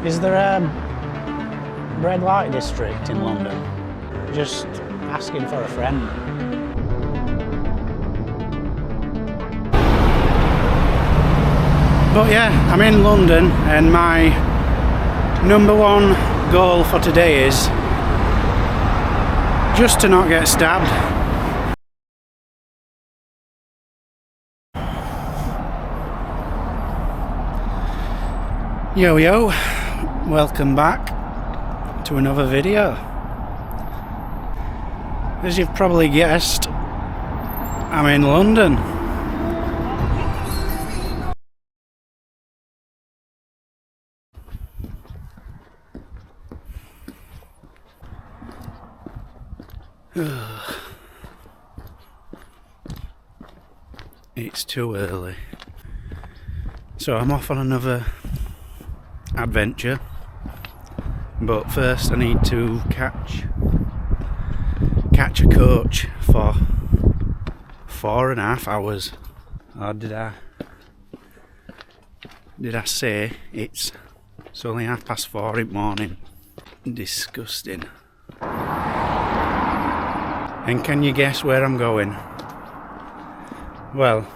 Is there a red light district in London? Just asking for a friend. But yeah, I'm in London and my number one goal for today is just to not get stabbed. Yo, welcome back to another video. As you've probably guessed, I'm in London. It's too early. So I'm off on another adventure, but first I need to catch a coach for 4.5 hours. Or did I say it's only 4:30 in the morning? Disgusting. And can you guess where I'm going? Well,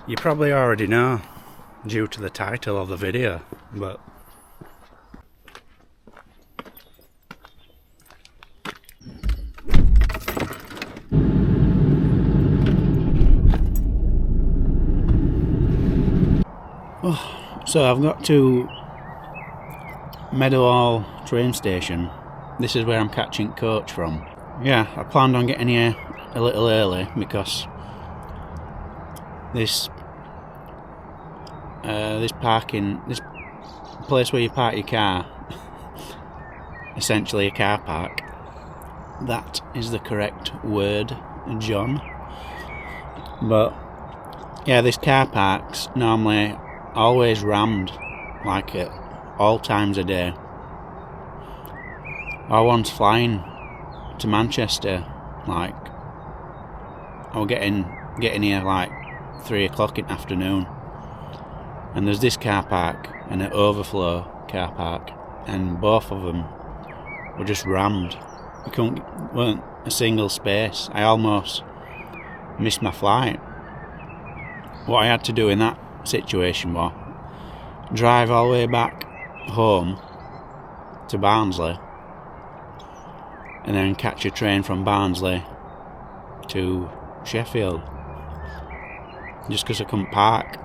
you probably already know due to the title of the video, but so I've got to Meadowhall train station. This is where I'm catching coach from. Yeah, I planned on getting here a little early because this place where you park your car, essentially a car park, that is the correct word, John. But yeah, this car park's normally always rammed, like at all times a day. I was flying to Manchester, like I was getting here like 3 o'clock in the afternoon, and there's this car park and an overflow car park, and both of them were just rammed. Weren't a single space. I almost missed my flight. What I had to do in that situation was drive all the way back home to Barnsley and then catch a train from Barnsley to Sheffield, just because I couldn't park,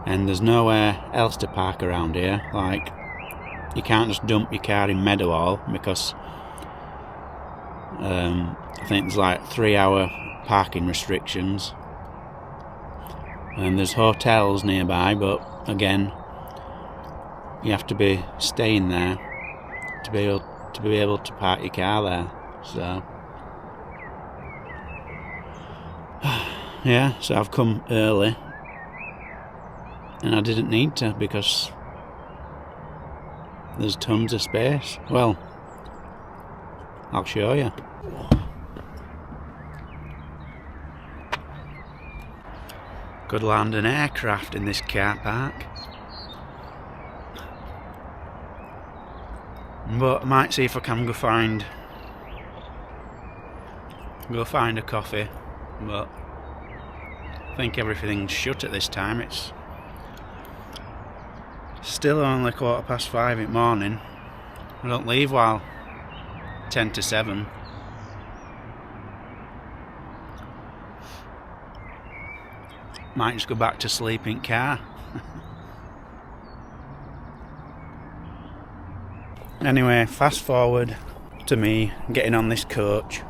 and there's nowhere else to park around here. Like, you can't just dump your car in Meadowhall because I think there's like 3-hour parking restrictions, and there's hotels nearby, but again you have to be staying there to be able to park your car there. So yeah, so I've come early, and I didn't need to because there's tons of space. Well, I'll show you. Could land an aircraft in this car park, but I might see if I can go find a coffee, but I think everything's shut at this time. It's still only 5:15 in the morning. I don't leave while 10 to 7. Might just go back to sleep in car. Anyway, fast forward to me getting on this coach.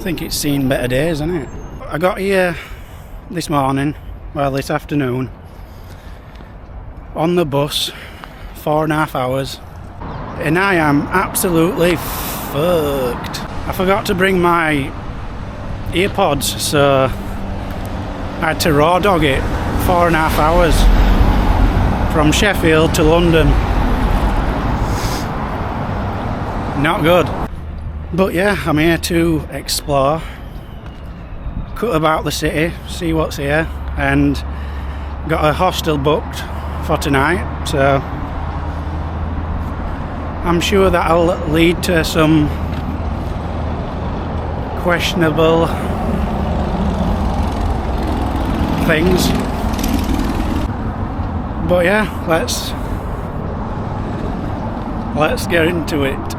think it's seen better days, hasn't it? I got here this morning, well, this afternoon, on the bus, 4.5 hours, and I am absolutely fucked. I forgot to bring my earpods, so I had to raw dog it 4.5 hours from Sheffield to London. Not good. But yeah, I'm here to explore, cut about the city, see what's here, and got a hostel booked for tonight, so I'm sure that'll lead to some questionable things. But yeah, let's get into it.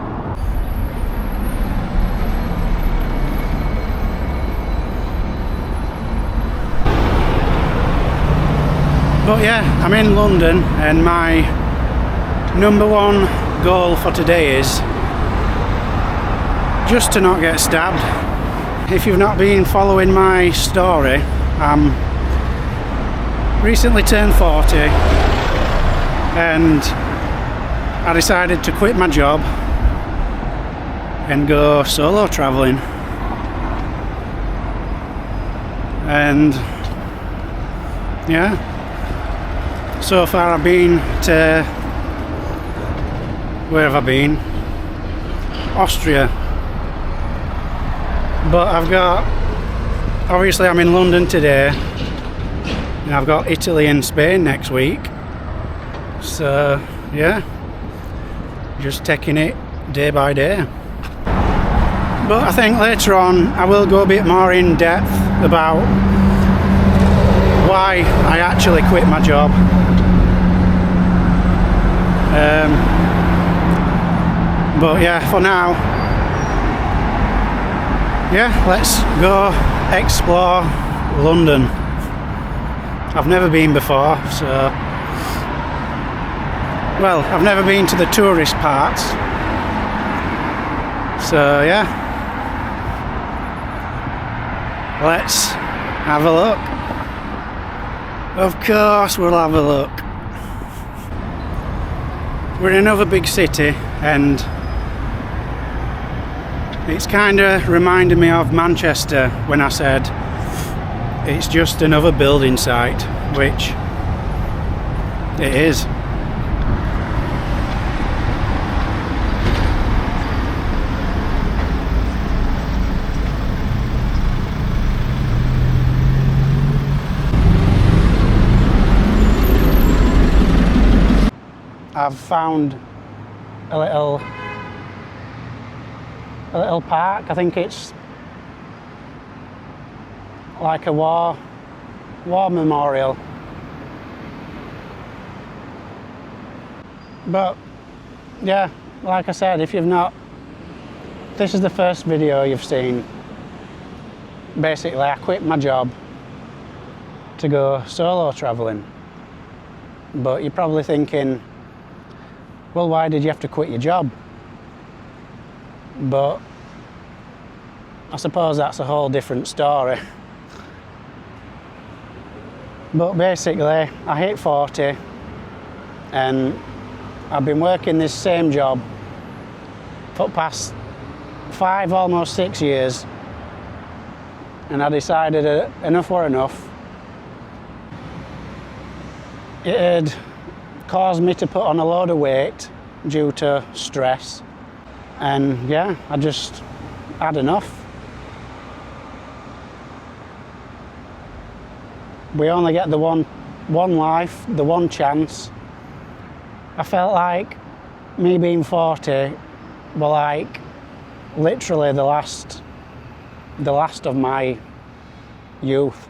But yeah, I'm in London, and my number one goal for today is just to not get stabbed. If you've not been following my story, I'm recently turned 40 and I decided to quit my job and go solo travelling. And yeah, so far I've been to, where have I been? Austria. But I've got, obviously I'm in London today, and I've got Italy and Spain next week. So yeah, just taking it day by day. But I think later on I will go a bit more in depth about why I actually quit my job. But yeah, for now, yeah, let's go explore London. I've never been before, so, well, I've never been to the tourist parts, so yeah, let's have a look. Of course we'll have a look. We're in another big city, and it's kind of reminded me of Manchester when I said it's just another building site, which it is. I've found a little park. I think it's like a war memorial. But yeah, like I said, if you've not, this is the first video you've seen. Basically, I quit my job to go solo travelling. But you're probably thinking, well, why did you have to quit your job? But I suppose that's a whole different story. But basically, I hit 40 and I've been working this same job for the past 5, almost 6 years, and I decided enough were enough. It had caused me to put on a load of weight due to stress, and yeah, I just had enough. We only get the one life, the one chance. I felt like me being 40 were like literally the last of my youth.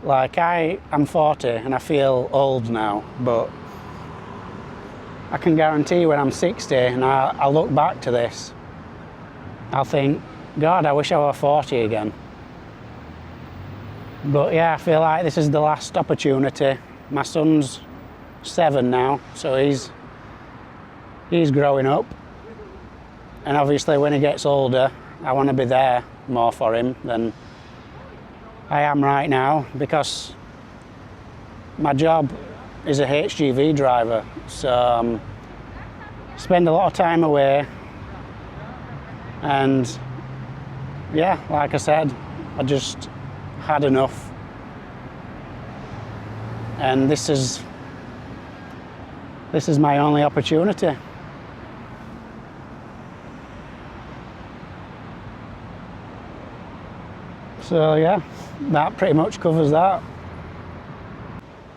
Like I'm 40 and I feel old now, but I can guarantee when I'm 60 and I look back to this, I'll think, God, I wish I were 40 again. But yeah, I feel like this is the last opportunity. My son's 7 now, so he's growing up, And obviously when he gets older, I want to be there more for him than I am right now, because my job is a HGV driver, so spend a lot of time away, and yeah, like I said, I just had enough, and this is my only opportunity. So yeah, that pretty much covers that.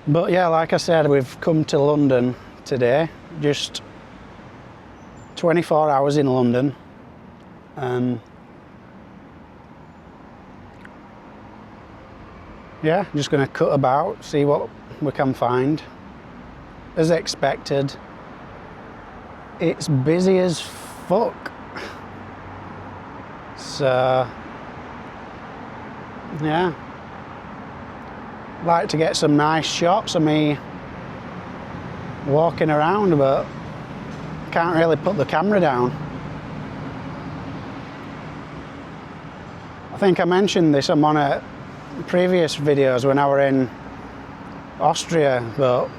But yeah, like I said, we've come to London today, just 24 hours in London. Yeah, just going to cut about, see what we can find. As expected, it's busy as fuck. So yeah, like to get some nice shots of me walking around, but can't really put the camera down. I think I mentioned this on one of previous videos when I were in Austria, but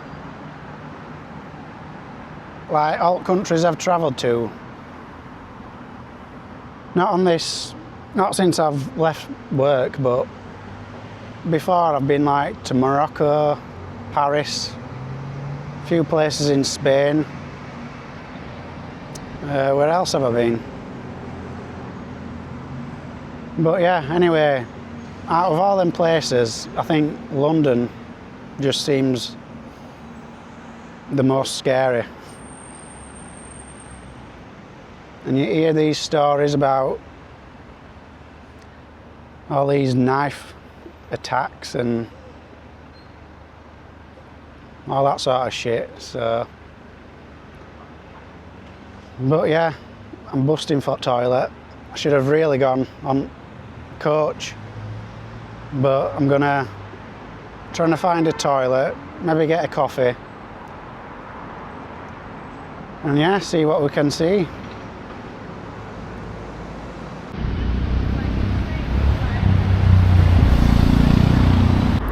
like all countries I've travelled to, not since I've left work, but before I've been like to Morocco, Paris, a few places in Spain. Where else have I been? But yeah, anyway, out of all them places, I think London just seems the most scary. And you hear these stories about all these knife attacks and all that sort of shit, so. But yeah, I'm busting for toilet. I should have really gone on coach, but I'm trying to find a toilet, maybe get a coffee, and yeah, see what we can see.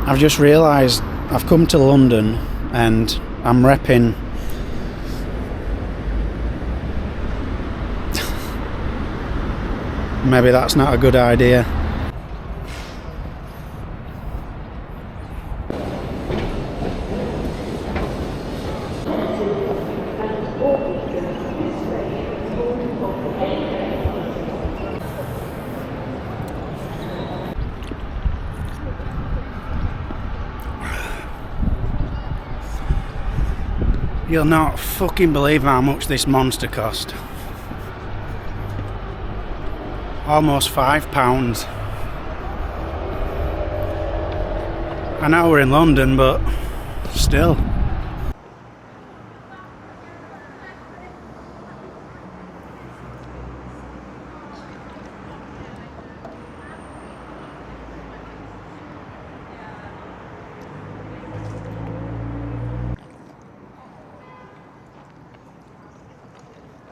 I've just realised I've come to London and I'm repping maybe that's not a good idea. You'll not fucking believe how much this monster cost. Almost £5. I know we're in London, but still.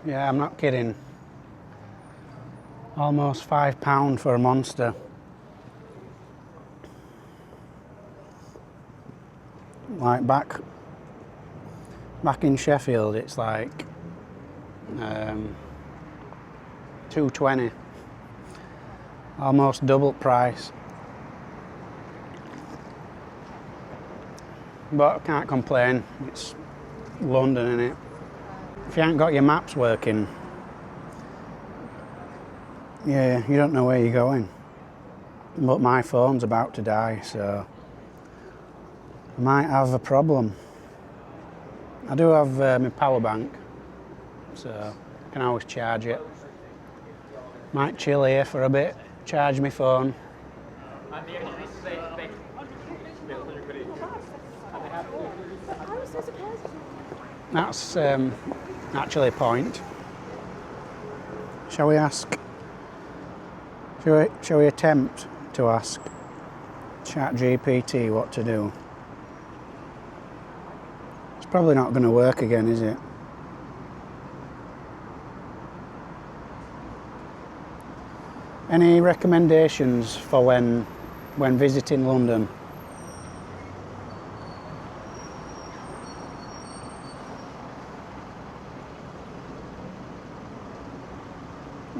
Yeah, I'm not kidding. Almost £5 for a monster. Like back in Sheffield, it's like £2.20. Almost double price. But I can't complain. It's London, innit? If you haven't got your maps working, yeah, you don't know where you're going. But my phone's about to die, so I might have a problem. I do have my power bank, so I can always charge it. Might chill here for a bit, charge my phone. That's actually a point. Shall we ask? Shall we attempt to ask ChatGPT what to do? It's probably not going to work again, is it? Any recommendations for when visiting London?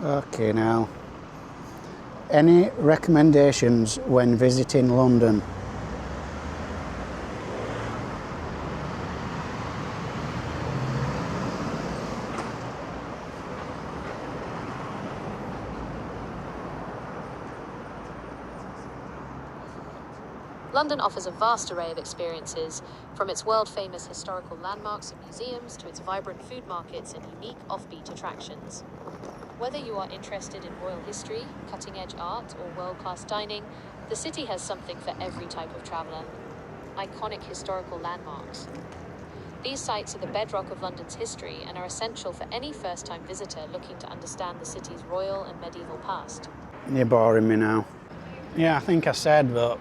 Okay, now. Any recommendations when visiting London? London offers a vast array of experiences, from its world-famous historical landmarks and museums to its vibrant food markets and unique offbeat attractions. Whether you are interested in royal history, cutting-edge art, or world-class dining, the city has something for every type of traveller. Iconic historical landmarks. These sites are the bedrock of London's history and are essential for any first-time visitor looking to understand the city's royal and medieval past. You're boring me now. Yeah, I think I said, but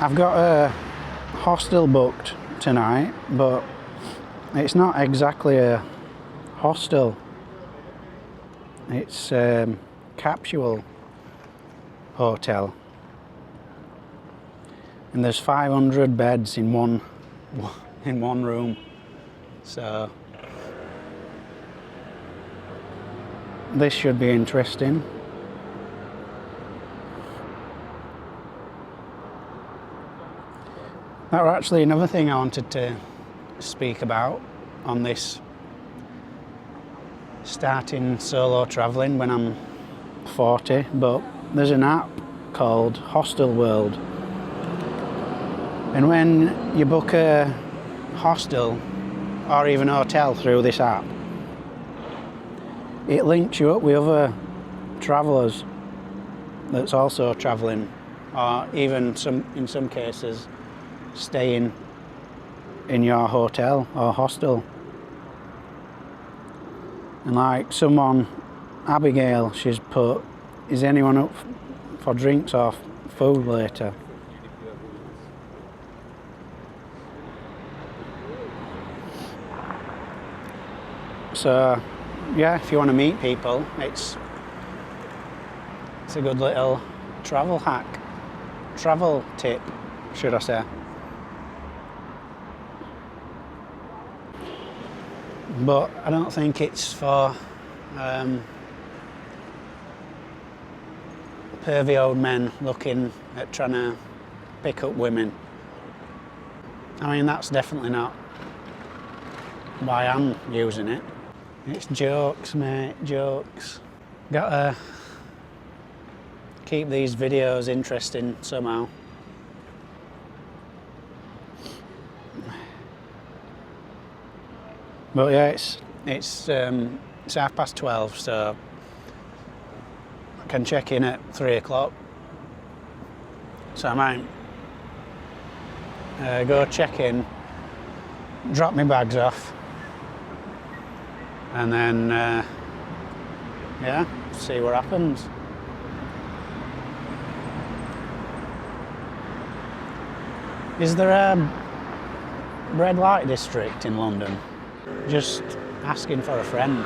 I've got a hostel booked tonight, but it's not exactly a hostel. It's a capsule hotel, and there's 500 beds in one room. So this should be interesting. That was actually another thing I wanted to speak about on this starting solo travelling when I'm 40, but there's an app called Hostel World, and when you book a hostel or even a hotel through this app, it links you up with other travellers that's also travelling, or even in some cases staying in your hotel or hostel. And like someone, Abigail, she's put, is anyone up for drinks or food later? So yeah, if you want to meet people, it's a good little travel tip, should I say. But I don't think it's for pervy old men looking at trying to pick up women. I mean, that's definitely not why I'm using it. It's jokes, mate, jokes. Gotta keep these videos interesting somehow. But yeah, it's 12:30, so I can check in at 3 o'clock. So I might go check in, drop my bags off, and then yeah, see what happens. Is there a red light district in London? Just asking for a friend.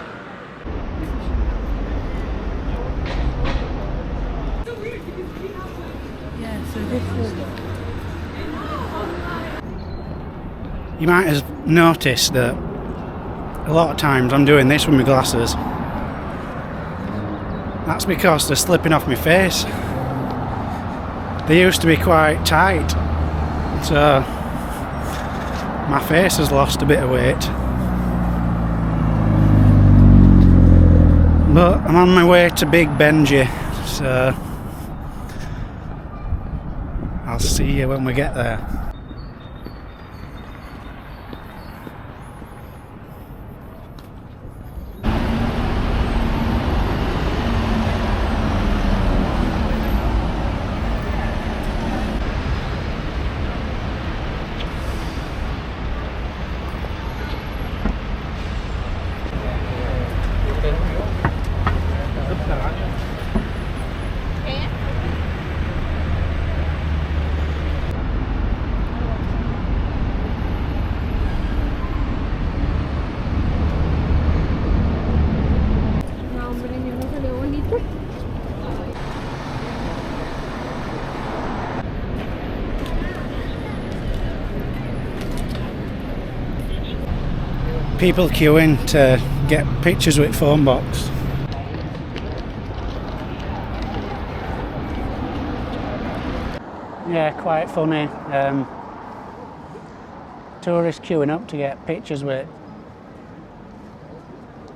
Yeah, so this is... You might have noticed that a lot of times I'm doing this with my glasses. That's because they're slipping off my face. They used to be quite tight, so my face has lost a bit of weight. But I'm on my way to Big Benji, so I'll see you when we get there. People queuing to get pictures with phone box. Yeah, quite funny. Tourists queuing up to get pictures with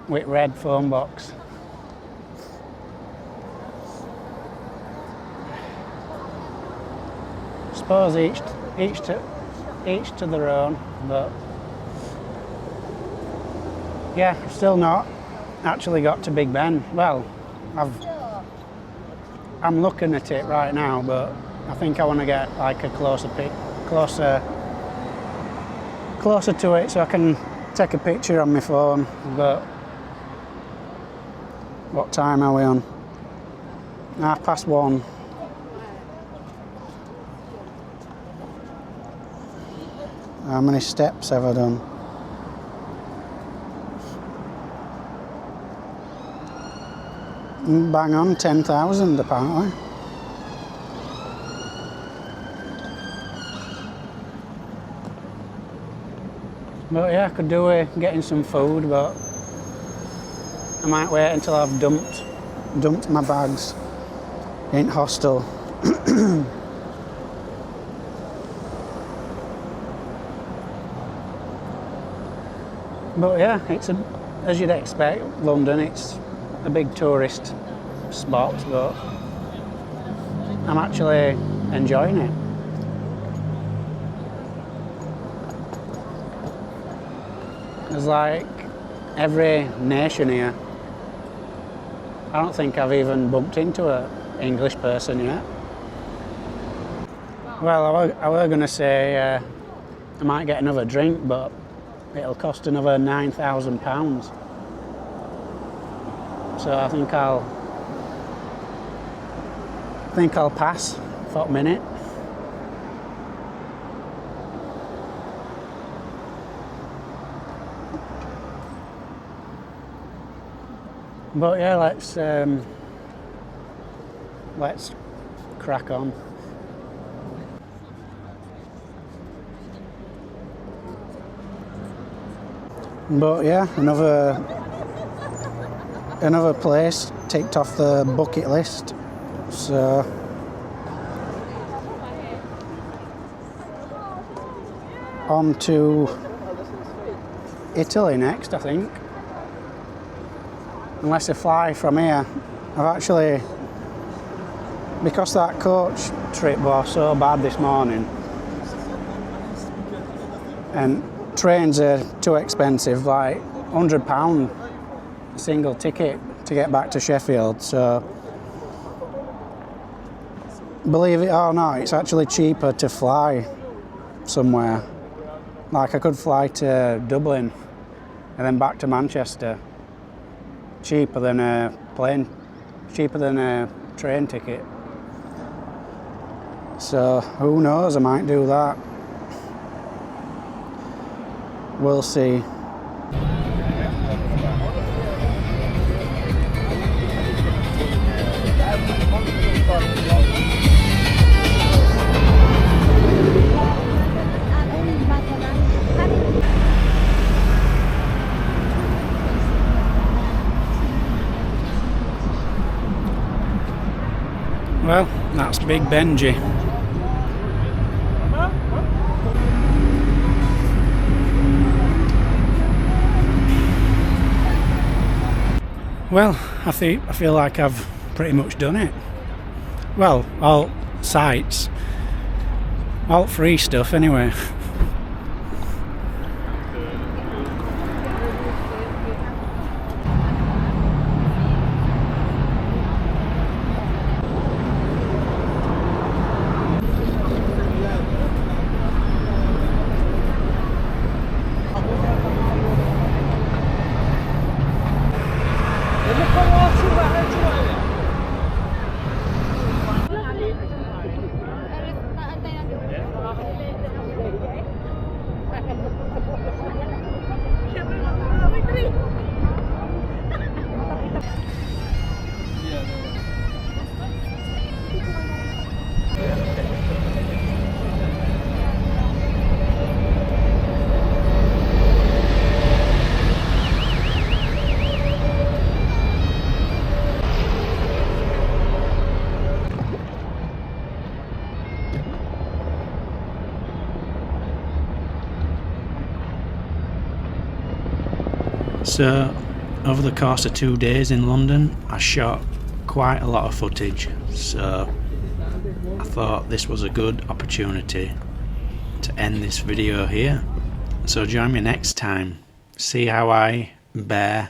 red phone box. Suppose each to their own, but yeah, I've still not actually got to Big Ben. Well, I'm looking at it right now, but I think I want to get like a closer to it so I can take a picture on my phone. But what time are we on? 1:30. How many steps have I done? Bang on, 10,000 apparently. But yeah, I could do with getting some food, but I might wait until I've dumped my bags in hostel. But yeah, as you'd expect, London, it's a big tourist spot, but I'm actually enjoying it. There's like every nation here. I don't think I've even bumped into an English person yet. Well, I were going to say I might get another drink, but it'll cost another £9,000. So I think I'll pass for a minute. But yeah, let's crack on. But yeah, another place ticked off the bucket list. So on to Italy next, I think. Unless I fly from here. I've actually, because that coach trip was so bad this morning, and trains are too expensive, like £100 a single ticket to get back to Sheffield. So believe it or not, it's actually cheaper to fly somewhere. Like I could fly to Dublin and then back to Manchester, cheaper than a train ticket. So who knows, I might do that. We'll see. Well, that's Big Benji. Well, I feel like I've pretty much done it. Well, all sites, all free stuff anyway. So over the course of 2 days in London, I shot quite a lot of footage, so I thought this was a good opportunity to end this video here. So join me next time, see how I bear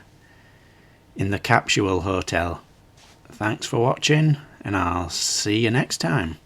in the capsule hotel. Thanks for watching, and I'll see you next time.